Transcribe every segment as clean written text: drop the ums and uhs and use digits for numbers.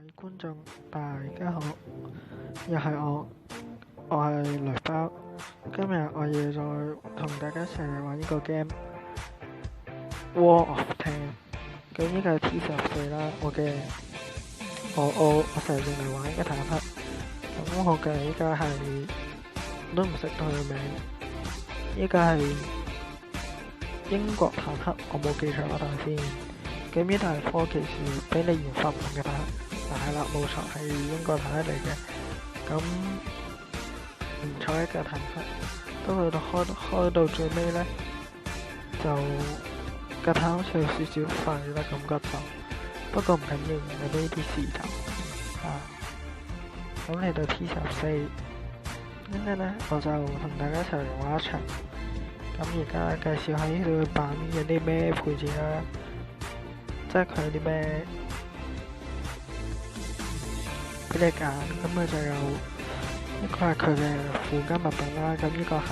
位觀眾，大家好，又係我係雷包。今日我要再同大家一齊嚟玩呢個 game War of Tanks。咁呢個係 T14啦，我成日用嚟玩嘅坦克。咁我嘅呢個係我都唔識佢嘅名，呢個係英國坦克，我冇記錯我睇先。咁呢台科技是俾你研發唔同嘅坦克，係啦，冇錯係英國坦克嚟嘅。咁唔錯一架坦克，不過到開到最尾呢，就架坦克好似有少少廢啦，感覺就不過唔緊要，有呢啲事頭咁嚟到 T14，今日呢，我就同大家一齊嚟玩一場。咁而家介紹下呢度嘅版面有啲咩配置啦，即係佢有啲咩俾你揀。咁佢就有呢個係佢嘅附加物品啦。咁呢個係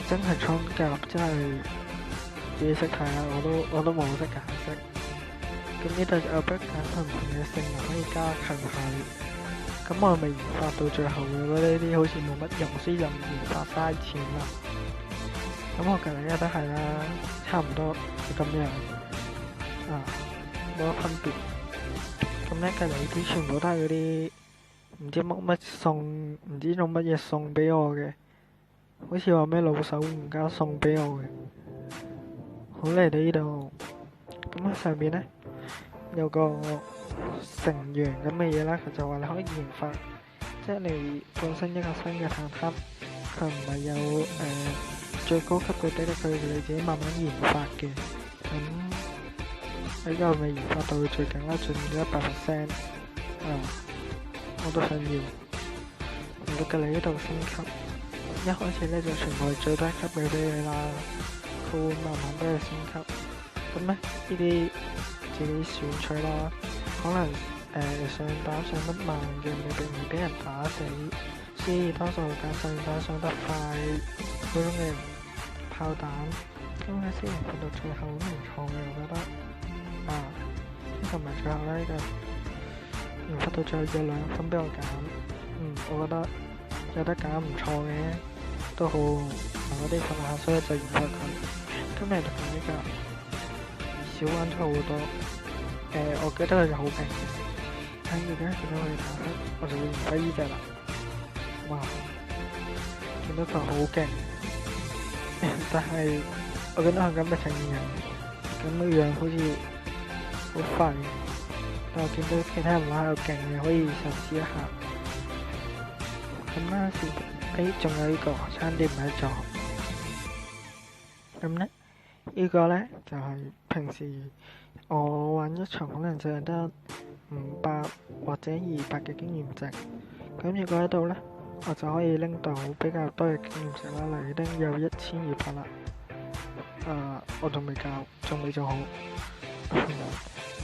真係裝甲，真係自己識睇啦，我都冇識解釋。咁呢度就有不揀唔同嘅性能可以加強佢。咁我未研發到最後嘅嗰啲好似冇乜用，所以就唔研發嘥錢啦。咁我隔離都係啦，差唔多係咁樣冇乜分別。咁咧隔離呢啲全部都係嗰啲唔知乜送，唔知用乜嘢送俾我嘅，好似話咩老手玩家送俾我嘅。好，嚟到呢度，咁喺上面咧有個成員咁嘅嘢啦，佢就話你可以研發，即係你本身一個新嘅坦克，佢唔係有最高級嘅比例，佢你自己慢慢研發嘅。咁呢個未研發到最勁啦，進咗100%，我都想要。嚟到隔離呢度升級，一開始咧就全部係最低級嘅俾你啦，佢會慢慢俾你升級。咁咧呢啲自己選取啦，可能上彈上得慢嘅，未俾人打死，所以多數揀上彈上得快嗰種嘅炮彈。咁喺先研發到最後都唔錯嘅，我覺得。呢個唔係最後啦，呢個研發到最後有2分俾我揀。我覺得有得揀唔錯嘅，都好我啲份下，所以就研發佢。今日同呢個小玩咗好多。我記得佢就好勁。睇而家見到佢坦克，我就會研發呢隻啦。哇！見到佢好勁，但係我見到佢咁嘅情形，咁嘅樣好似好廢。但我見到其他人玩又勁嘅，可以嘗試一下。咁啦，仲有呢個差啲唔喺座。咁咧，呢個咧就係平時我玩一場可能就係得500或者200嘅經驗值。咁如果喺度咧，我就可以拎到比較多嘅經驗值啦，例如拎有1200啦。我仲未教，仲未做好。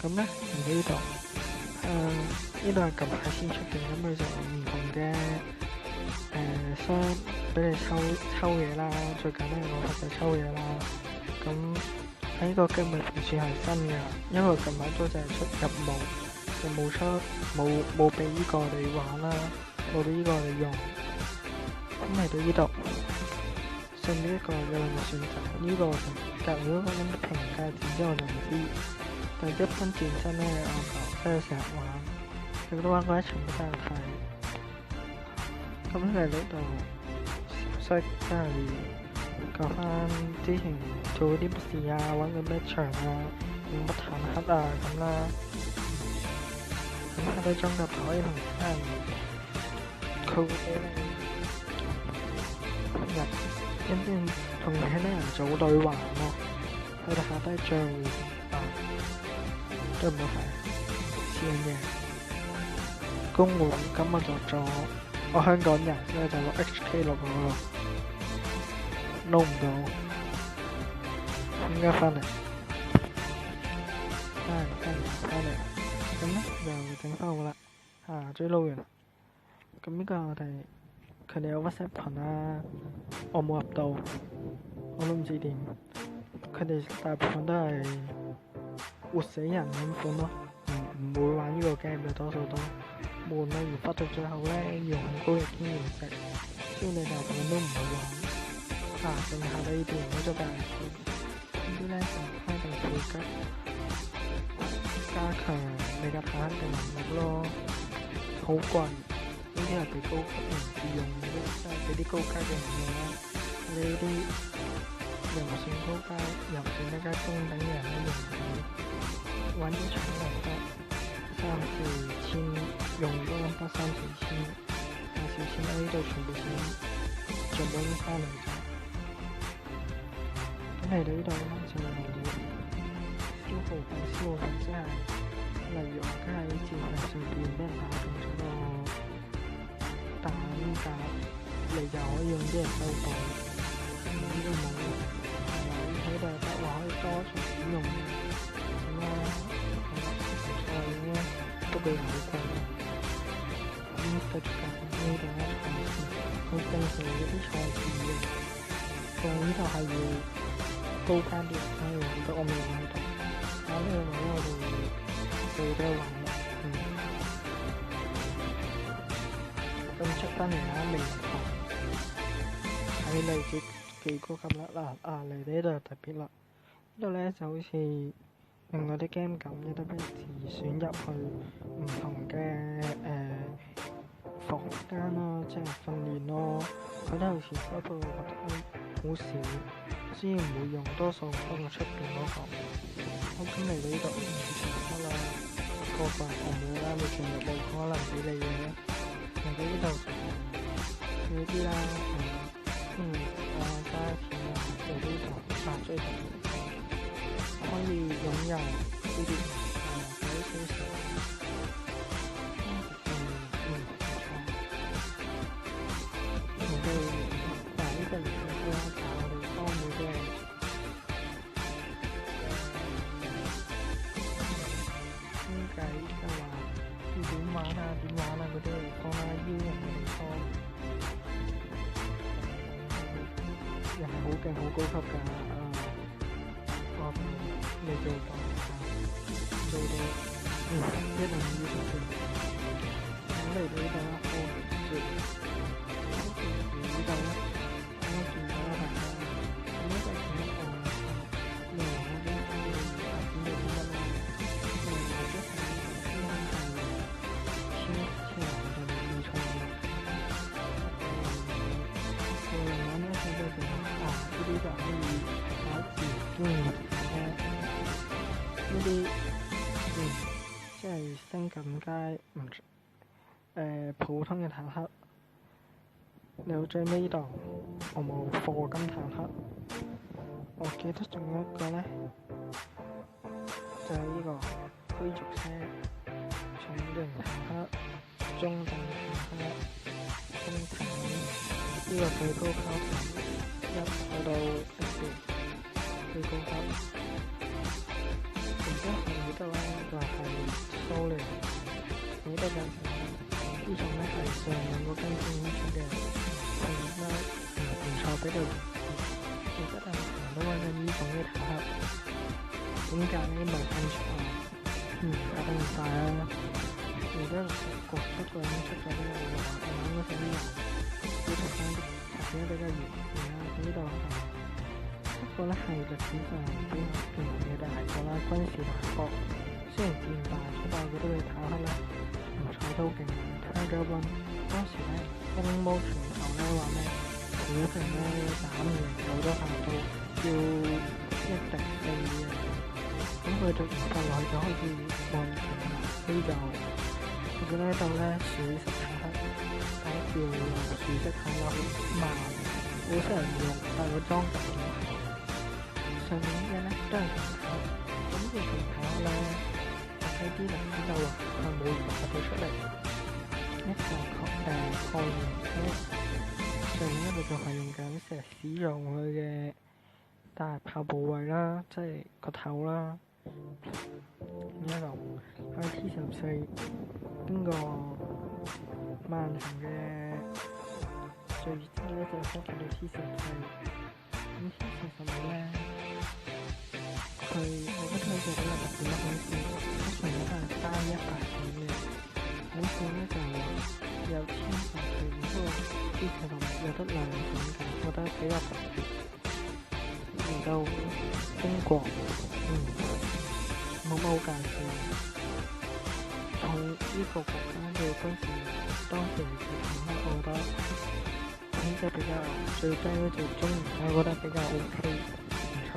咁咧嚟呢度，呢度係近排先出嘅，咁佢就唔同嘅箱俾你抽嘢啦，最簡單嘅方法就抽嘢啦。咁喺呢個 game 咪唔算係新嘅，因為近排都就係出任務，就冇俾呢個你玩啦，冇俾呢個你用。咁嚟到呢度，上面一個有2個選擇，呢個隔離嗰個咁嘅評價戰之後我就唔知。但係一般戰爭咧，我就真係成日玩，亦都玩過一場俾大家睇。咁嚟呢度識真係講翻之前做啲乜事啊，玩過咩場啊，用乜坦克啊咁啦。咁喺度裝甲就可以同其他人佢會俾你入，跟住同其他人組隊玩咯。佢哋下低賬戶都唔好睇，私人嘢。公會咁我就做我香港人，所以就攞 HK 落去咯，撈唔到，應該翻嚟，翻嚟，咁咧又整翻好啦，終於撈完啦。咁呢個佢哋有 WhatsApp 群啦，我冇入到，我都唔知點。佢哋大部分都係活死人咁款咯，唔會玩呢個個 game 嘅多數都悶啦，而發到最後咧要好高嘅經驗值，所以你大部分都唔會玩。剩下呢段嗰種嘅呢啲咧就開定配給，加強你嘅坦克嘅能力咯，好貴。呢啲係俾高級人士用嘅，即係俾啲高階嘅人用啦。你呢啲又唔算高階，又唔算一家中等嘅人都用唔到，玩啲場能得3-4千，用都得3-4千，但少錢喺呢度全部錢盡都翻嚟咗。咁嚟到呢度咧就係消耗品，即係例如我而家喺戰場上邊俾人打中咗個彈夾，你就可以用啲人收到。呢個冇，喺度得話可以多場使用咁啦，菜咧都比較貴。咁繼續講呢度咧菜市，佢正常嗰啲菜市嘅，佢呢度係要高階啲，我覺得我未玩到。呢個位我哋都玩啦。咁出翻嚟啦，未同睇嚟幾高級啦。嚟到呢度特別啦，呢度咧就好似另外啲 game 咁，有得俾自選入去唔同嘅房間咯，即係訓練咯。佢都有時收到，我覺得好少，雖然唔會用，多數放喺出邊嗰個。好，咁嚟到呢度得啦，個個人項目啦，你進入冇可能俾你嘅。嚟到呢度就呢啲啦，加錢啊，嚟到呢度追求可以擁有呢啲幾小時。我哋呢個年紀啦，我哋幫每個人傾偈，就話要點玩嗰啲地方啦，邀人嘅地方，又係好勁好高級㗎。我哋未做到，做到一定要做到。咁嚟到呢度啦，好絕。呢度咧，我見到係咁呢個錢我內嗰邊可以發展到啲乜啦？內嗰啲係應該係千我就冇錯啦。我呢睇到就呢啲就可以打字呢啲即係升咁階普通嘅坦克。嚟到最尾度，我冇課金坦克。我記得仲有一個咧，就係呢個驅逐車、重型坦克、中等坦克、中坦，呢個最高級1去到10最高級。然之後呢度咧就係蘇聯，呢度就呢種咧係上兩個更新出嘅。唔錯，俾到其實係成日都玩緊呢種嘅坦克，點解冇分出啊？打得唔快啦！而家國出個人出咗啲嘢話，我玩嗰種呢套翻啲發展比較完善啦。呢度係不過咧係歷史上比較勁嘅大國啦，軍事大國。雖然戰敗咗，但係佢都嘅坦克咧唔錯都勁。睇咗本當時咧風靡全球咧話咩？古城咧打唔贏好多下都要1敵4嘅，咁佢就研發落去就開始運行啦。呢就我見呢度咧樹式坦克，打叫樹式坦克好慢，好少人用，但係個裝甲幾好。上面嘅咧都係坦克，咁呢個坦克咧，我睇啲歷史就話佢冇研發到出嚟，一個概念車。上面一度就係用緊石屎用佢嘅大炮部位啦，即係個頭啦。呢一度喺 T14經過漫長嘅歲月之後咧，就升級到 T14。咁 T40咧，我覺得佢做得特別好似，之前都係單一發展嘅。有得兩款嘅，我覺得比較特別。嚟到英國，冇乜好介紹。從呢個國家嘅當時嚟講，我覺得經濟比較最低嗰隻中原，我覺得比較 OK，唔錯。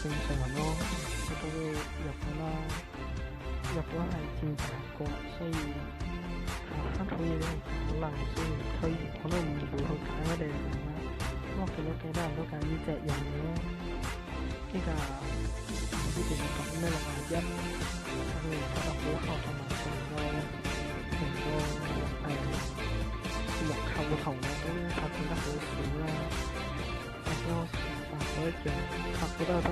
正常咯。去到日本啦，日本係戰敗國，所以香土嘢呢可能先推，我都唔會去揀佢哋嚟啦。我見到幾多人都揀呢隻嘢嘅，呢個呢邊講咩61，佢哋覺得好厚同埋成個木構圖都發展得好少啦，發展好似發咗一樣，發覺都有得